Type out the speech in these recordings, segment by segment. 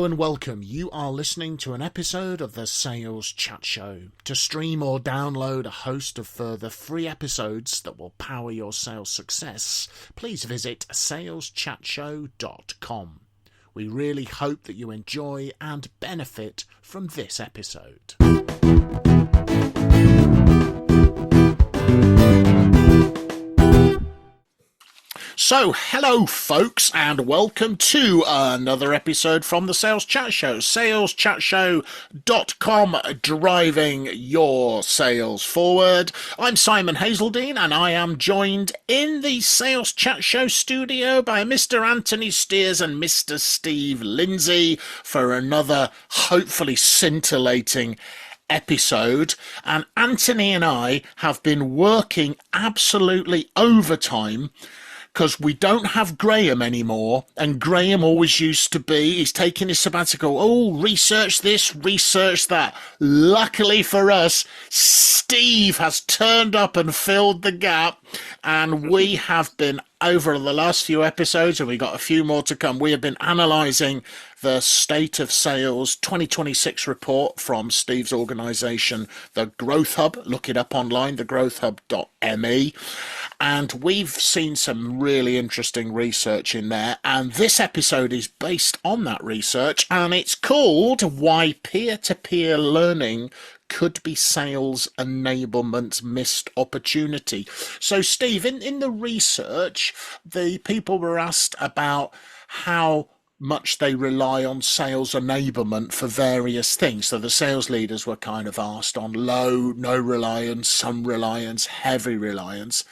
Hello and welcome. You are listening to an episode of the Sales Chat Show. To stream or download a host of further free episodes that will power your sales success, please visit saleschatshow.com. We really hope that you enjoy and benefit from this episode. So, hello folks, and welcome to another episode from the Sales Chat Show. Saleschatshow.com, driving your sales forward. I'm Simon Hazeldine, and I am joined in the Sales Chat Show studio by Mr. Anthony Steers and Mr. Steve Lindsay for another hopefully scintillating episode. And Anthony and I have been working absolutely overtime because we don't have Graham anymore, and Graham always used to be, he's taking his sabbatical, research this, research that. Luckily for us, Steve has turned up and filled the gap, and we have been, over the last few episodes, and we got a few more to come, we have been analysing the State of Sales 2026 report from Steve's organisation, the Growth Hub. Look it up online, thegrowthhub.me. And we've seen some really interesting research in there. And this episode is based on that research, and it's called Why Peer-to-Peer Learning Could Be Sales Enablement's Missed Opportunity. So, Steve, in the research, the people were asked about how much they rely on sales enablement for various things. So the sales leaders were kind of asked on low, no reliance, some reliance, heavy reliance.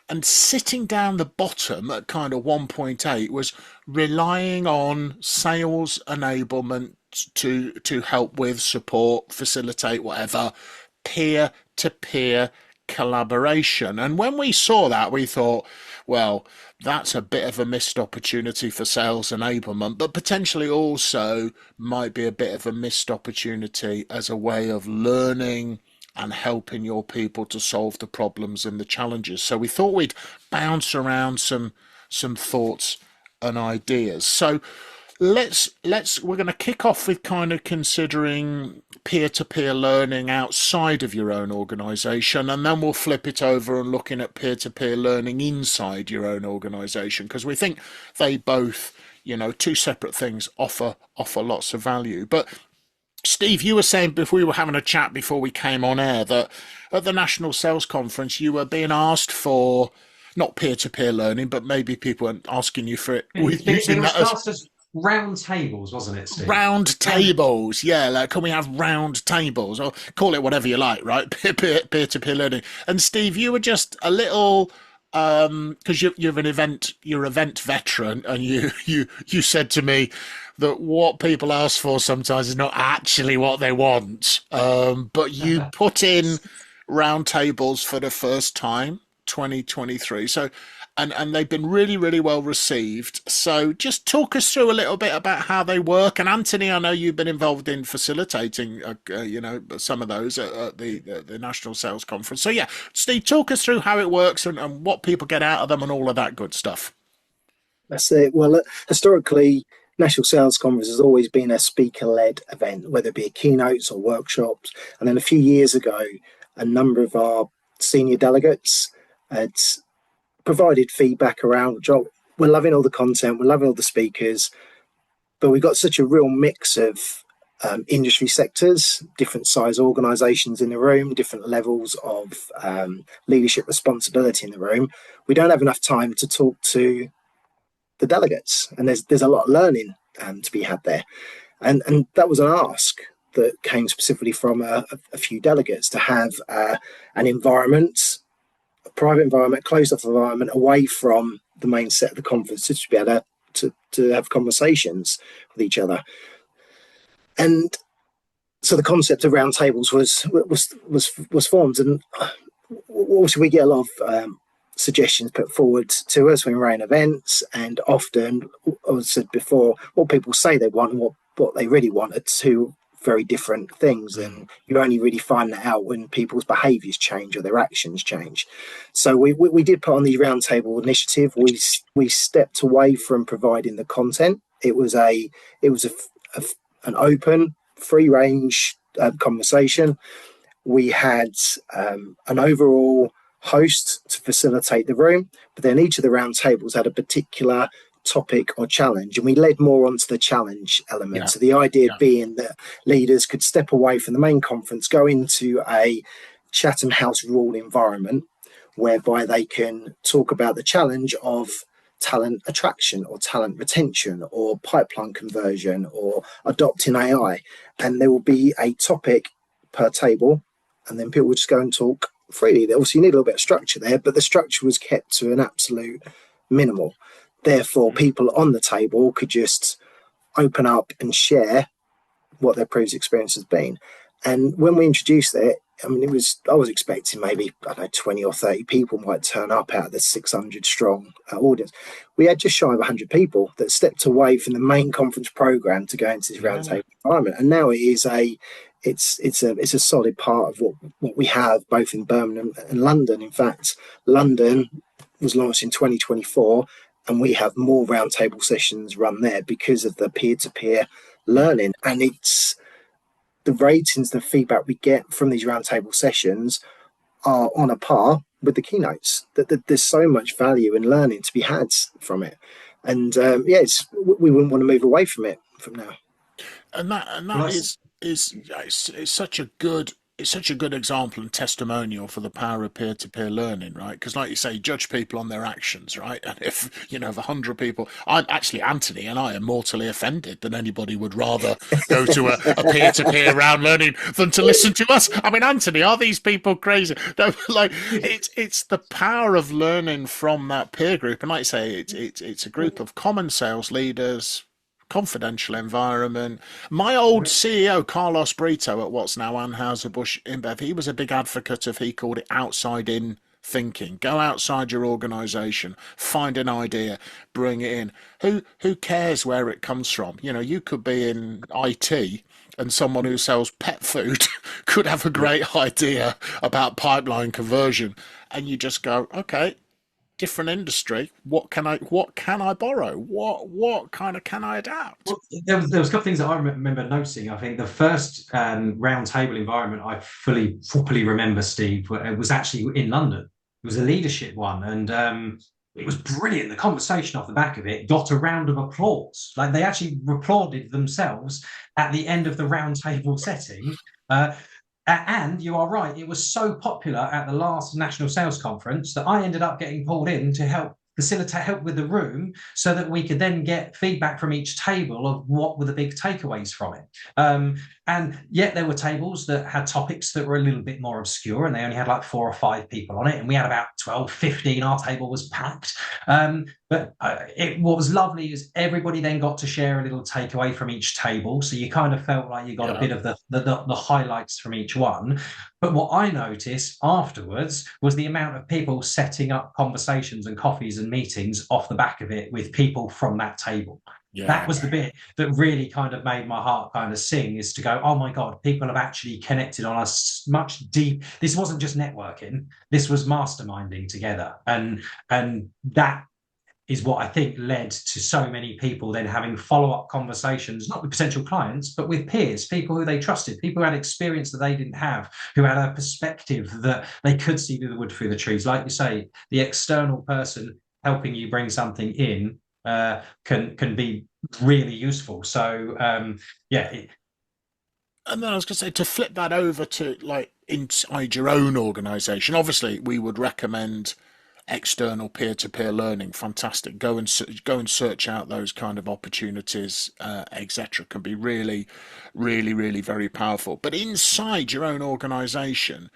And sitting down the bottom at kind of 1.8 was relying on sales enablement to help with, support, facilitate, whatever, peer-to-peer collaboration. And when we saw that, we thought, well, that's a bit of a missed opportunity for sales enablement, but potentially also might be a bit of a missed opportunity as a way of learning and helping your people to solve the problems and the challenges. So we thought we'd bounce around some thoughts and ideas. So we're going to kick off with kind of considering peer-to-peer learning outside of your own organization, and then we'll flip it over and looking at peer-to-peer learning inside your own organization, because we think they both, two separate things offer lots of value. But Steve, you were saying before we were having a chat before we came on air that at the National Sales Conference you were being asked for not peer-to-peer learning, but maybe people were asking you for it. Using that as round tables, wasn't it, Steve? Round tables, yeah. Like, can we have round tables, or call it whatever you like, right? Peer-to-peer learning. And Steve, you were just a little, because you're event veteran, and you said to me that what people ask for sometimes is not actually what they want. But you put in round tables for the first time, 2023. So. And they've been really, really well received. So just talk us through a little bit about how they work. And Anthony, I know you've been involved in facilitating, some of those at the National Sales Conference. So yeah, Steve, talk us through how it works and what people get out of them and all of that good stuff. That's it. Well, historically, National Sales Conference has always been a speaker-led event, whether it be keynotes or workshops. And then a few years ago, a number of our senior delegates had provided feedback around, we're loving all the content, we're loving all the speakers, but we've got such a real mix of industry sectors, different size organisations in the room, different levels of leadership responsibility in the room. We don't have enough time to talk to the delegates, and there's a lot of learning to be had there. And that was an ask that came specifically from a few delegates to have an environment, a private environment, closed off environment, away from the main set of the conference, to be able to have conversations with each other. And so the concept of roundtables was formed, and also we get a lot of suggestions put forward to us when we're running events, and often, as I said before, what people say they want and what they really want are two very different things, and you only really find that out when people's behaviours change or their actions change. So we did put on the roundtable initiative. We stepped away from providing the content. It was a an open, free range conversation. We had an overall host to facilitate the room, but then each of the round tables had a particular topic or challenge, and we led more onto the challenge element. Yeah. So the idea Yeah. being that leaders could step away from the main conference, go into a Chatham House rule environment whereby they can talk about the challenge of talent attraction or talent retention or pipeline conversion or adopting AI. And there will be a topic per table, and then people will just go and talk freely. Obviously, you need a little bit of structure there, but the structure was kept to an absolute minimal. Therefore, people on the table could just open up and share what their previous experience has been. And when we introduced it, I mean, I was expecting maybe, I don't know, 20 or 30 people might turn up out of the 600 strong audience. We had just shy of 100 people that stepped away from the main conference program to go into this Yeah. roundtable environment. And now it's a solid part of what we have both in Birmingham and London. In fact, London was launched in 2024, and we have more roundtable sessions run there because of the peer-to-peer learning. And it's the ratings, the feedback we get from these roundtable sessions are on a par with the keynotes. That there's so much value and learning to be had from it, and we wouldn't want to move away from it from now. And that is such a good, it's such a good example and testimonial for the power of peer-to-peer learning, right? Because, like you say, you judge people on their actions, right? And if if 100 people, I'm actually, Anthony and I are mortally offended that anybody would rather go to a peer-to-peer round learning than to listen to us. I mean, Anthony, are these people crazy? No, like it's the power of learning from that peer group, and like you say, it's a group of common sales leaders, confidential environment. My old CEO, Carlos Brito, at what's now Anheuser-Busch InBev, he was a big advocate of, he called it outside in thinking. Go outside your organization, find an idea, bring it in. Who cares where it comes from? You could be in IT, and someone who sells pet food could have a great idea about pipeline conversion, and you just go, okay, different industry. What can I borrow? What kind of can I adapt? Well, there was a couple of things that I remember noticing. I think the first round table environment I fully properly remember, Steve, it was actually in London. It was a leadership one, and it was brilliant. The conversation off the back of it got a round of applause. Like they actually applauded themselves at the end of the round table setting. And you are right, it was so popular at the last National Sales Conference that I ended up getting pulled in to help with the room so that we could then get feedback from each table of what were the big takeaways from it. And yet there were tables that had topics that were a little bit more obscure, and they only had like 4 or 5 people on it, and we had about 12, 15. Our table was packed. But what was lovely is everybody then got to share a little takeaway from each table. So you kind of felt like you got a bit of the highlights from each one. But what I noticed afterwards was the amount of people setting up conversations and coffees and meetings off the back of it with people from that table. Yeah. That was the bit that really kind of made my heart kind of sing, is to go, oh my God, people have actually connected on a much deep. This wasn't just networking. This was masterminding together. And that is what I think led to so many people then having follow-up conversations, not with potential clients, but with peers, people who they trusted, people who had experience that they didn't have, who had a perspective that they could see through the wood through the trees. Like you say, the external person helping you bring something in can be really useful. So yeah. And then I was going to say, to flip that over to like inside your own organization, obviously we would recommend external peer-to-peer learning. Fantastic. Go and search out those kind of opportunities, etc. Can be really, really, really very powerful. But inside your own organization,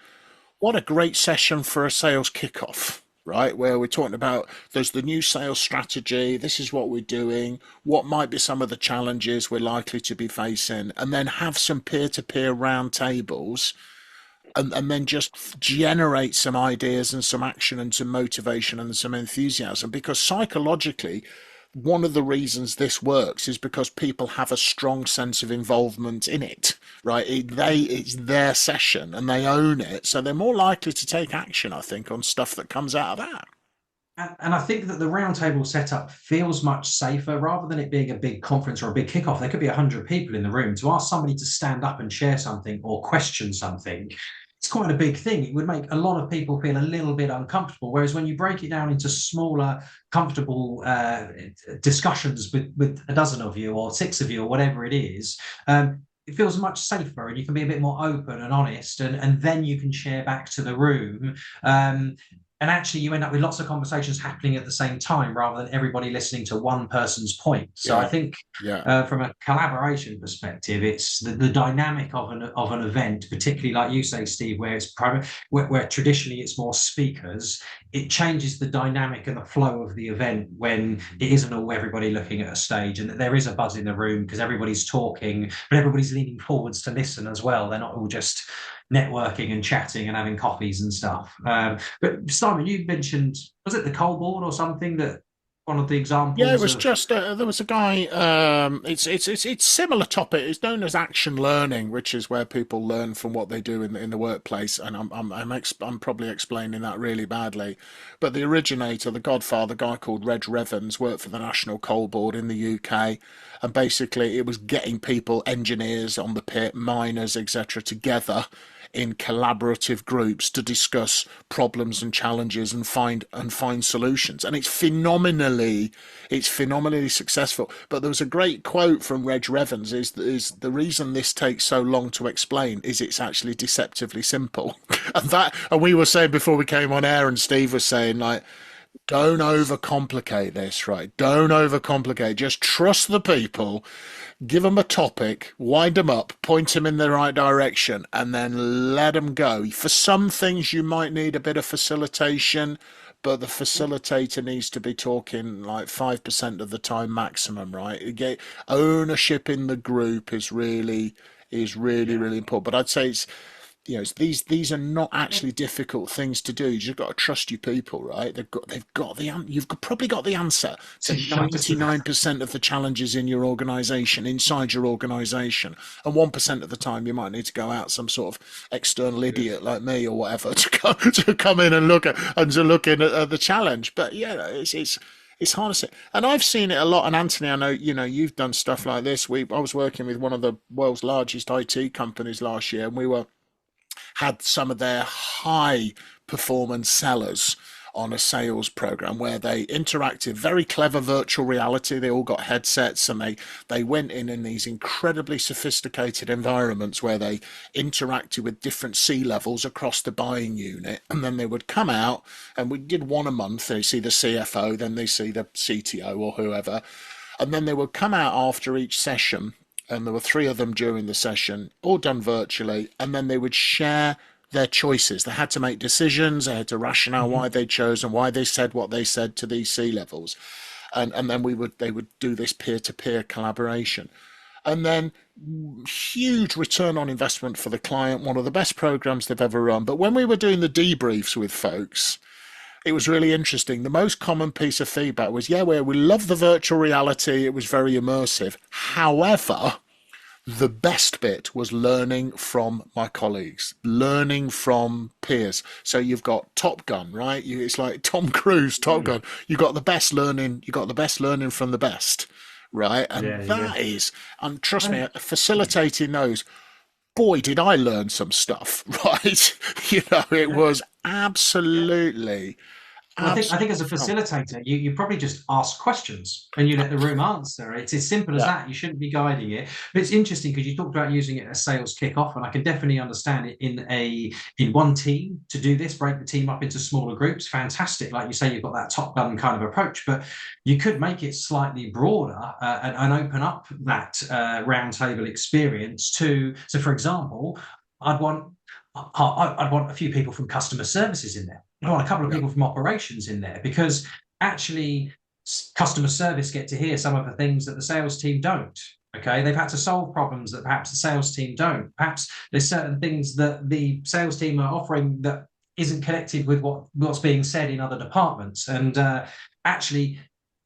what a great session for a sales kickoff, right? Where we're talking about, there's the new sales strategy, this is what we're doing, what might be some of the challenges we're likely to be facing, and then have some peer-to-peer round tables, and then just generate some ideas and some action and some motivation and some enthusiasm. Because psychologically, one of the reasons this works is because people have a strong sense of involvement in it, right? It's their session and they own it, so they're more likely to take action, I think, on stuff that comes out of that. And I think that the roundtable setup feels much safer rather than it being a big conference or a big kickoff. There could be 100 people in the room. To ask somebody to stand up and share something or question something, it's quite a big thing. It would make a lot of people feel a little bit uncomfortable. Whereas when you break it down into smaller, comfortable discussions with a dozen of you or six of you or whatever it is, it feels much safer, and you can be a bit more open and honest, and then you can share back to the room. And actually, you end up with lots of conversations happening at the same time rather than everybody listening to one person's point. So Yeah. I think Yeah. from a collaboration perspective, it's the dynamic of an event, particularly like you say, Steve, where it's private, where traditionally it's more speakers. It changes the dynamic and the flow of the event when it isn't all everybody looking at a stage, and that there is a buzz in the room because everybody's talking, but everybody's leaning forwards to listen as well. They're not all just networking and chatting and having coffees and stuff. But Simon, you mentioned, was it the coal board or something, that one of the Yeah, it examples was of? just there was a guy. It's similar topic. It's known as action learning, which is where people learn from what they do in the workplace. And I'm probably explaining that really badly, but the originator, the godfather, a guy called Reg Revens, worked for the National Coal Board in the UK, and basically it was getting people, engineers on the pit, miners, etc., together in collaborative groups to discuss problems and challenges and find solutions. And it's phenomenally successful. But there was a great quote from Reg Revens: is the reason this takes so long to explain is it's actually deceptively simple. And we were saying before we came on air, and Steve was saying, like, don't overcomplicate this, right? Don't overcomplicate. Just trust the people, give them a topic, wind them up, point them in the right direction, and then let them go. For some things, you might need a bit of facilitation, but the facilitator needs to be talking like 5% of the time maximum, right? Ownership in the group is really important. But I'd say these are not actually difficult things to do. You've just got to trust your people, right? You've probably got the answer to Yeah, just about. 99% of the challenges in your organization, inside your organization, and 1% of the time you might need to go out some sort of external idiot like me or whatever to come in and look at the challenge. But yeah, it's hard to say. And I've seen it a lot. And Anthony, I know you've done stuff like this. I was working with one of the world's largest IT companies last year, and we had some of their high performance sellers on a sales program where they interacted, very clever virtual reality. They all got headsets, and they went in these incredibly sophisticated environments where they interacted with different C levels across the buying unit. And then they would come out, and we did one a month. They see the CFO, then they see the CTO or whoever. And then they would come out after each session, and there were three of them during the session, all done virtually, and then they would share their choices. They had to make decisions, they had to rationale why they chose and why they said what they said to these C levels. And then they would do this peer-to-peer collaboration. And then huge return on investment for the client, one of the best programs they've ever run. But when we were doing the debriefs with folks, it was really interesting. The most common piece of feedback was, yeah, we love the virtual reality. It was very immersive. However, the best bit was learning from my colleagues, learning from peers. So you've got Top Gun, right? It's like Tom Cruise, Top Gun. You got the best learning. You got the best learning from the best, right? And Yeah, yeah. that is, and trust me, facilitating those. Boy, did I learn some stuff, right? It was absolutely, Well, I think as a absolutely phenomenal. facilitator, you probably just ask questions and you let the room answer. It's as simple as Yeah. that. You shouldn't be guiding it. But it's interesting because you talked about using it as sales kickoff, and I can definitely understand it in one team to do this, break the team up into smaller groups. Fantastic. Like you say, you've got that top gun kind of approach, but you could make it slightly broader and open up that roundtable experience to. So, for example, I'd want I'd want a few people from customer services in there. I want a couple of Yeah. people from operations in there, because actually customer service get to hear some of the things that the sales team don't. Okay, they've had to solve problems that perhaps the sales team don't. Perhaps there's certain things that the sales team are offering that isn't connected with what's being said in other departments. And actually,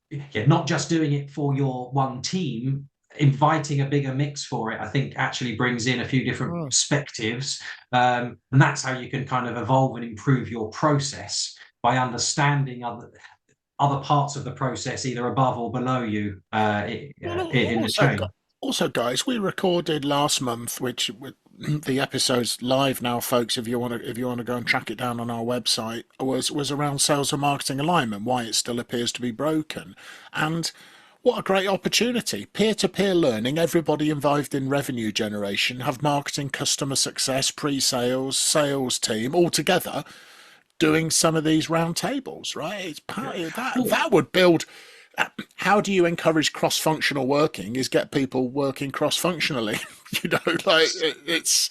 yeah, not just doing it for your one team, inviting a bigger mix for it, I think actually brings in a few different Mm. perspectives. And that's how you can kind of evolve and improve your process by understanding other. other parts of the process, either above or below you, Well, in the chain. also, guys, we recorded last month, the episode's live now, folks. If you want to go and track it down on our website, was around sales and marketing alignment, why it still appears to be broken, and what a great opportunity. Peer-to-peer learning, everybody involved in revenue generation, have marketing, customer success, pre-sales, sales team all together doing some of these round tables, right? It's part of that would build. How do you encourage cross-functional working? Is get people working cross-functionally. It's.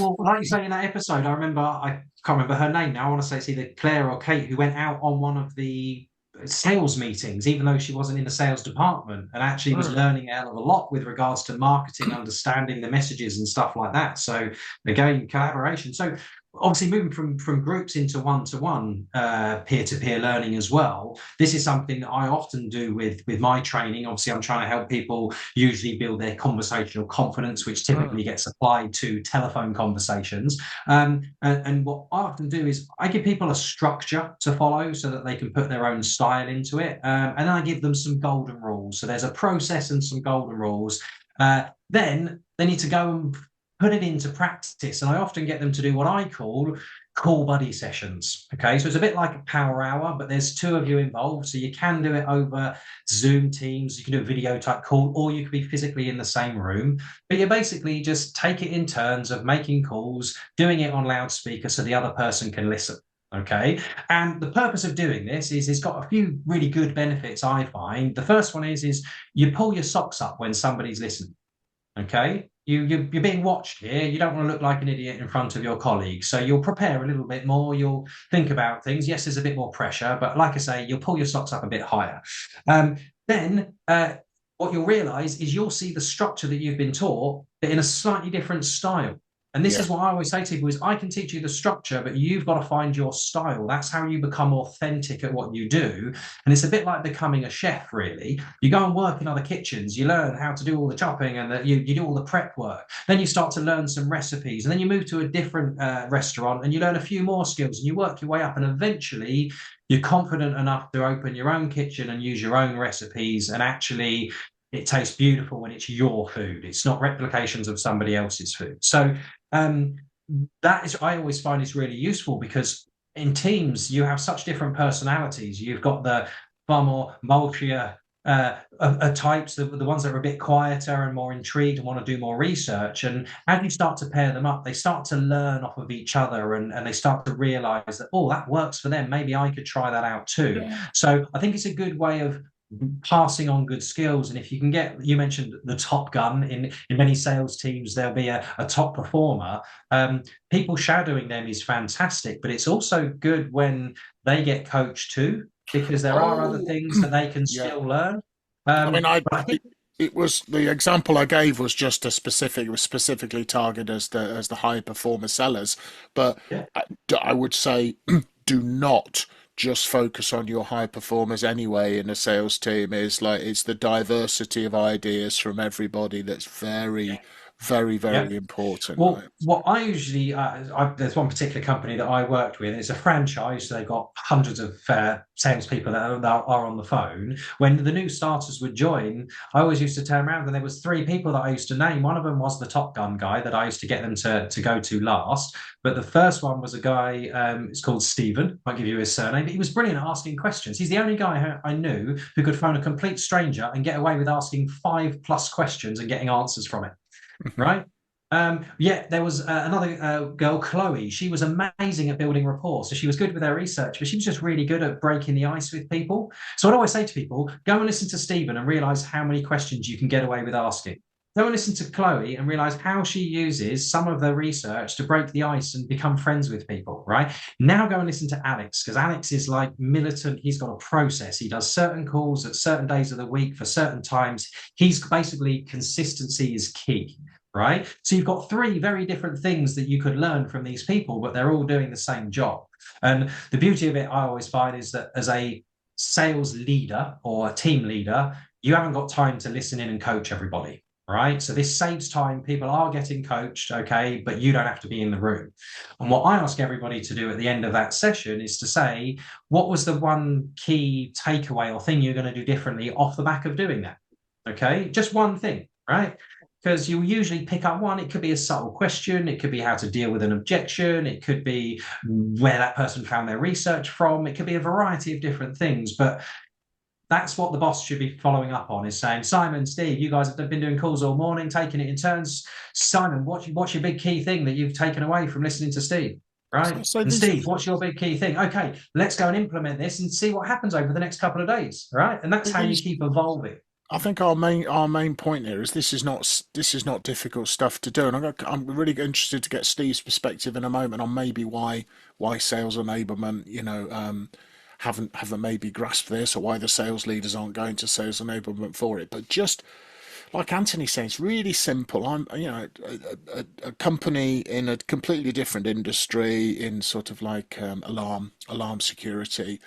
Well, like you say in that episode, I can't remember her name now. I want to say it's either Claire or Kate who went out on one of the sales meetings, even though she wasn't in the sales department, and actually was learning a hell of a lot with regards to marketing, understanding the messages and stuff like that. So again, collaboration. So obviously moving from groups into one-to-one peer-to-peer learning as well, this is something that I often do with my training. Obviously, I'm trying to help people usually build their conversational confidence, which typically gets applied to telephone conversations. And what I often do is I give people a structure to follow so that they can put their own style into it, and I give them some golden rules. So there's a process and some golden rules. Then they need to go and put it into practice. And I often get them to do what I call buddy sessions. Okay, so it's a bit like a power hour, but there's two of you involved. So you can do it over Zoom Teams, you can do a video type call, or you could be physically in the same room. But you basically just take it in turns of making calls, doing it on loudspeaker so the other person can listen. Okay, and the purpose of doing this is it's got a few really good benefits, I find. The first one is you pull your socks up when somebody's listening. Okay, you're being watched here. You don't want to look like an idiot in front of your colleagues. So you'll prepare a little bit more. You'll think about things. Yes, there's a bit more pressure, but like I say, you'll pull your socks up a bit higher. Then what you'll realize is you'll see the structure that you've been taught, but in a slightly different style. And this is what I always say to people is I can teach you the structure, but you've got to find your style. That's how you become authentic at what you do. And it's a bit like becoming a chef, really. You go and work in other kitchens, you learn how to do all the chopping and you do all the prep work. Then you start to learn some recipes, and then you move to a different restaurant and you learn a few more skills and you work your way up, and eventually you're confident enough to open your own kitchen and use your own recipes, and actually it tastes beautiful when it's your food. It's not replications of somebody else's food. So that is, I always find is really useful, because in teams you have such different personalities. You've got the far more mulchier types, the ones that are a bit quieter and more intrigued and want to do more research. And as you start to pair them up, they start to learn off of each other, and they start to realize that, oh, that works for them. Maybe I could try that out too. Yeah. So I think it's a good way of passing on good skills. And if you can get, you mentioned the top gun in many sales teams, there'll be a top performer. People shadowing them is fantastic, but it's also good when they get coached too, because there are other things that they can still learn. I think it was, the example I gave was just it was specifically targeted as the high performer sellers, but I would say do not just focus on your high performers anyway in a sales team. Is like, it's the diversity of ideas from everybody that's very important. Well, right? What I usually, there's one particular company that I worked with. It's a franchise, so they've got hundreds of salespeople that are on the phone. When the new starters would join, I always used to turn around, and there was three people that I used to name. One of them was the Top Gun guy that I used to get them to go to last. But the first one was a guy, it's called Stephen. I'll give you his surname. But he was brilliant at asking questions. He's the only guy I knew who could phone a complete stranger and get away with asking 5+ questions and getting answers from it. Right? There was another girl, Chloe. She was amazing at building rapport. So she was good with her research, but she was just really good at breaking the ice with people. So I'd always say to people, go and listen to Stephen and realize how many questions you can get away with asking. Go and listen to Chloe and realize how she uses some of the research to break the ice and become friends with people, right? Now go and listen to Alex, because Alex is like militant. He's got a process. He does certain calls at certain days of the week for certain times. He's basically, consistency is key, right? So you've got three very different things that you could learn from these people, but they're all doing the same job. And the beauty of it, I always find, is that as a sales leader or a team leader, you haven't got time to listen in and coach everybody. right? So this saves time. People are getting coached, okay, but you don't have to be in the room. And what I ask everybody to do at the end of that session is to say, what was the one key takeaway or thing you're going to do differently off the back of doing that? Okay, just one thing, right? Because you'll usually pick up one. It could be a subtle question. It could be how to deal with an objection. It could be where that person found their research from. It could be a variety of different things. But that's what the boss should be following up on, is saying, Simon, Steve, you guys have been doing calls all morning, taking it in turns. Simon, what's your big key thing that you've taken away from listening to Steve? Right? So And Steve, what's your big key thing? Okay, let's go and implement this and see what happens over the next couple of days. Right? And that's how you keep evolving. I think our main point here is this is not difficult stuff to do, and I'm really interested to get Steve's perspective in a moment on maybe why sales enablement, haven't maybe grasped this, or why the sales leaders aren't going to sales enablement for it. But just like Anthony said, it's really simple. I'm, a company in a completely different industry, in sort of like alarm security.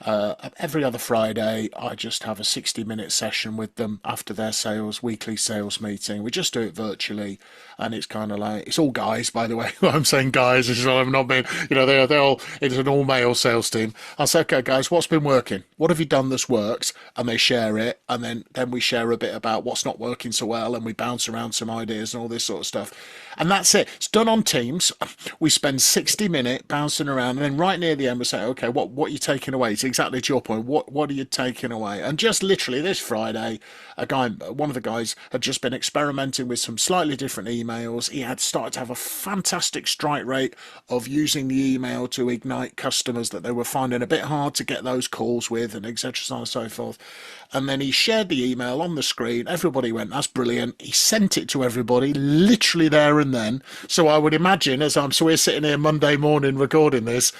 Every other Friday, I just have a 60-minute session with them after their weekly sales meeting. We just do it virtually, and it's kind of like, it's all guys, by the way. I'm saying guys, I'm not being, they're all, it's an all-male sales team. I'll say, okay, guys, what's been working? What have you done that's worked? And they share it, and then we share a bit about what's not working so well, and we bounce around some ideas and all this sort of stuff. And that's it. It's done on Teams. We spend 60 minutes bouncing around, and then right near the end we say, okay, what are you taking away? It's exactly to your point. What are you taking away? And just literally this Friday, one of the guys had just been experimenting with some slightly different emails. He had started to have a fantastic strike rate of using the email to ignite customers that they were finding a bit hard to get those calls with, and etc. so on and so forth. And then he shared the email on the screen. Everybody went, that's brilliant. He sent it to everybody literally there and then. So I would imagine, so we're sitting here Monday morning recording this,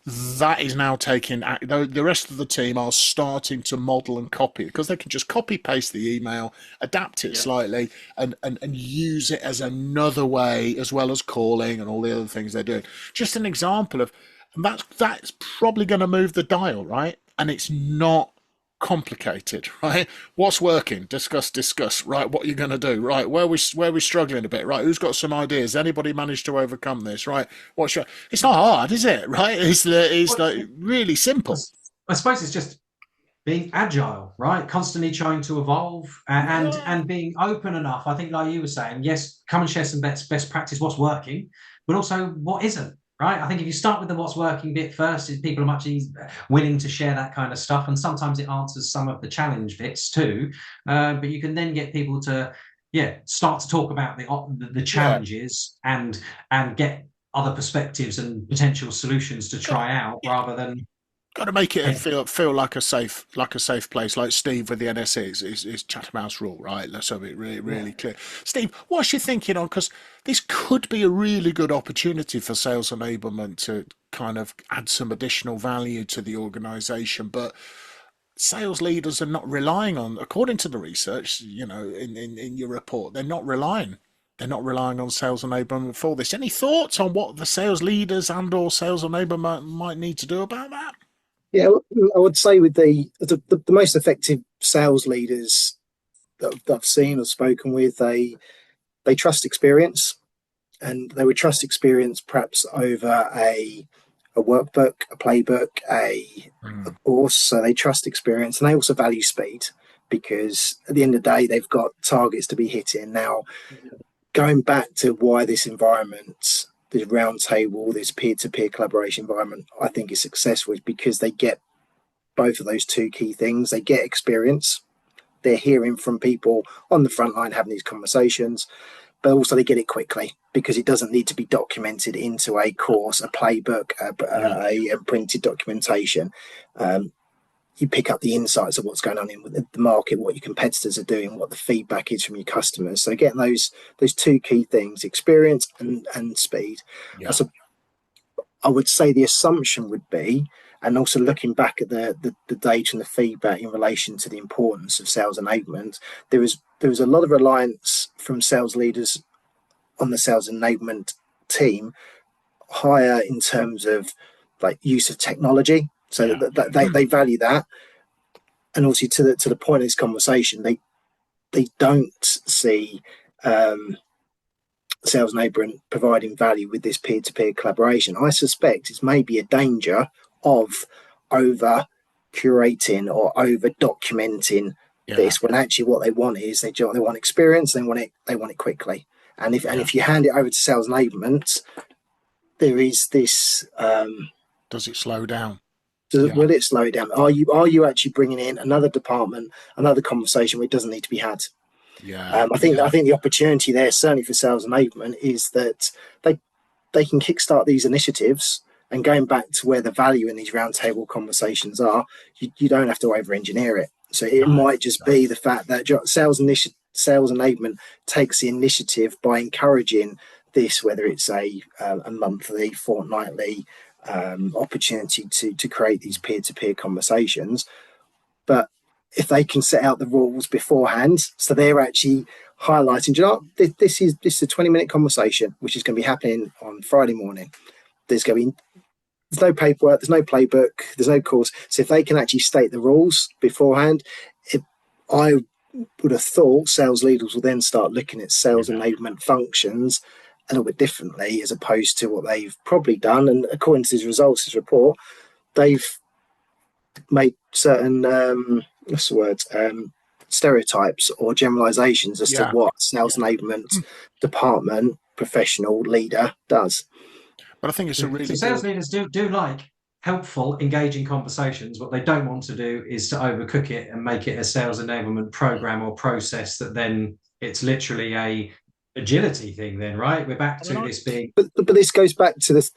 that is now taking, the rest of the team are starting to model and copy, because they can just copy paste the email, adapt it slightly, and use it as another way, as well as calling and all the other things they're doing. Just an example of, that's probably going to move the dial, right? And it's not complicated, right? What's working? Discuss. Right, what are you going to do? Right, where we struggling a bit? Right, who's got some ideas? Anybody managed to overcome this? Right, it's not hard, is it? Right, it's like really simple. I suppose it's just being agile, right? Constantly trying to evolve and being open enough. I think, like you were saying, yes, come and share some best practice, what's working, but also what isn't. Right. I think if you start with the what's working bit first, people are much willing to share that kind of stuff. And sometimes it answers some of the challenge bits too. But you can then get people to, start to talk about the challenges and get other perspectives and potential solutions to try out, rather than. Got to make it feel like a safe place, like Steve with the NSE is Chatham House rule, right? Let's have it really clear. Steve, what's your thinking on? Because this could be a really good opportunity for sales enablement to kind of add some additional value to the organisation, but sales leaders are not relying on, according to the research, in your report, they're not relying on sales enablement for this. Any thoughts on what the sales leaders and/or sales enablement might need to do about that? Yeah, I would say with the most effective sales leaders that I've seen or spoken with, they trust experience, and they would trust experience perhaps over a workbook, a playbook, a course. So they trust experience, and they also value speed, because at the end of the day, they've got targets to be hitting. Now, going back to why this environment, this roundtable, this peer-to-peer collaboration environment, I think is successful, is because they get both of those two key things. They get experience. They're hearing from people on the front line having these conversations, but also they get it quickly, because it doesn't need to be documented into a course, a playbook, a printed documentation. You pick up the insights of what's going on in the market, what your competitors are doing, what the feedback is from your customers. So getting those two key things, experience and speed. Yeah. So I would say the assumption would be, and also looking back at the data and the feedback in relation to the importance of sales enablement, there was a lot of reliance from sales leaders on the sales enablement team, higher in terms of like use of technology. So they value that, and also to the point of this conversation, they don't see sales enablement providing value with this peer-to-peer collaboration. I suspect it's maybe a danger of over curating or over documenting this, when actually what they want is they want experience, they want it quickly. And if you hand it over to sales enablement, there is this does it slow down? Will it slow it down? Are you actually bringing in another department, another conversation where it doesn't need to be had? I think the opportunity there, certainly for sales enablement, is that they can kickstart these initiatives. And going back to where the value in these roundtable conversations are, you don't have to over-engineer it. So it might just be the fact that sales enablement takes the initiative by encouraging this, whether it's a monthly, fortnightly opportunity to create these peer-to-peer conversations. But if they can set out the rules beforehand, so they're actually highlighting, this is a 20-minute conversation, which is going to be happening on Friday morning. There's no paperwork, there's no playbook, there's no course. So if they can actually state the rules beforehand, I would have thought sales leaders will then start looking at sales enablement functions a little bit differently, as opposed to what they've probably done. And according to the results of this report, they've made certain stereotypes or generalizations as to what sales enablement department professional leader does. But I think it's a really sales leaders do like helpful, engaging conversations. What they don't want to do is to overcook it and make it a sales enablement program or process that then it's literally a agility thing. Then, right? We're back to this being. But this goes back to this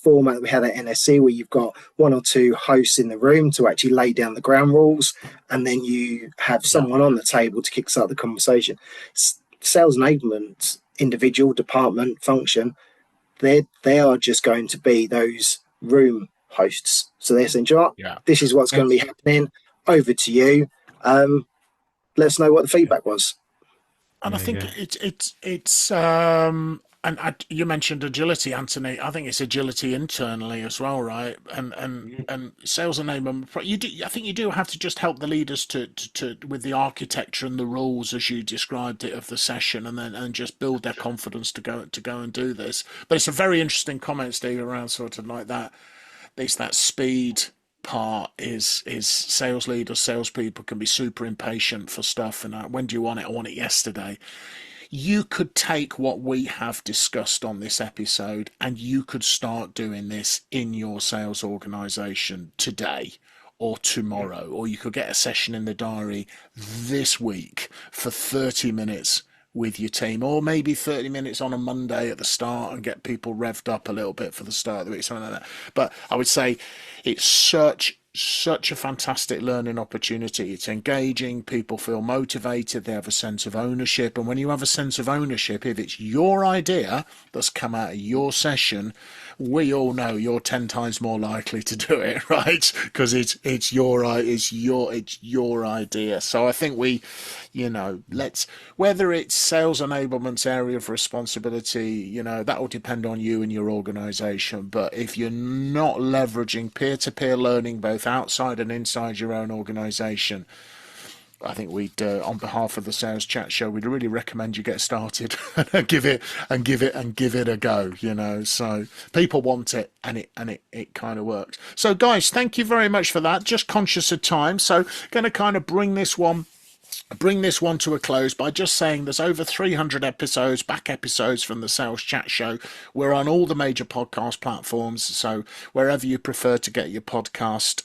format that we had at NSC, where you've got one or two hosts in the room to actually lay down the ground rules, and then you have someone on the table to kickstart the conversation. Sales enablement, individual, department, function. They are just going to be those room hosts. So they're saying, this is what's going to be happening. Over to you. Let us know what the feedback was. And I think it's you mentioned agility, Anthony. I think it's agility internally as well, right? And sales enablement. I think you do have to just help the leaders to with the architecture and the rules as you described it of the session, and just build their confidence to go and do this. But it's a very interesting comment, Steve, around sort of like that. There's that speed part is sales leaders, salespeople can be super impatient for stuff, and when do you want it? I want it yesterday. You could take what we have discussed on this episode and you could start doing this in your sales organization today or tomorrow, or you could get a session in the diary this week for 30 minutes with your team, or maybe 30 minutes on a Monday at the start and get people revved up a little bit for the start of the week, something like that. But I would say it's such a fantastic learning opportunity. It's engaging, people feel motivated, they have a sense of ownership, and when you have a sense of ownership, if it's your idea that's come out of your session, we all know you're 10 times more likely to do it, right? Because it's your idea. So I think whether it's sales enablement's area of responsibility, that will depend on you and your organization. But if you're not leveraging peer-to-peer learning both outside and inside your own organization, I think we'd, on behalf of the Sales Chat Show, we'd really recommend you get started and give it a go. So people want it, and it kind of works. So guys, thank you very much for that. Just conscious of time, so going to kind of bring this one to a close by just saying there's over 300 back episodes from the Sales Chat Show. We're on all the major podcast platforms, so wherever you prefer to get your podcast,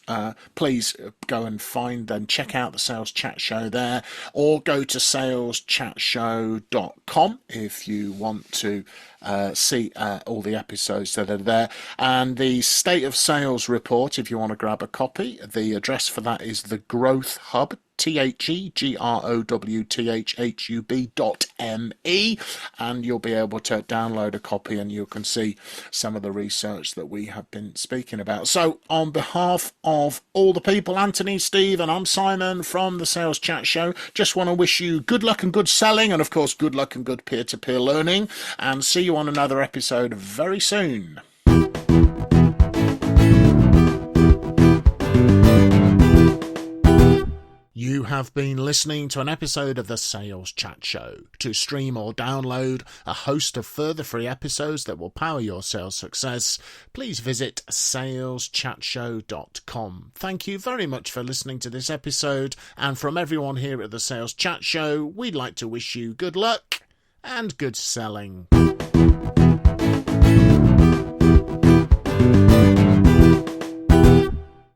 please go and find and check out the Sales Chat Show there, or go to saleschatshow.com if you want to see all the episodes that are there. And the State of Sales report, if you want to grab a copy, the address for that is the Growth Hub, TheGrowthHub.me, and you'll be able to download a copy and you can see some of the research that we have been speaking about. So on behalf of all the people, Anthony, Steve, and I'm Simon from the Sales Chat Show, just want to wish you good luck and good selling, and of course good luck and good peer-to-peer learning, and see you on another episode very soon. You have have been listening to an episode of the Sales Chat Show. To stream or download a host of further free episodes that will power your sales success, please visit saleschatshow.com. Thank you very much for listening to this episode, and from everyone here at the Sales Chat Show, we'd like to wish you good luck and good selling.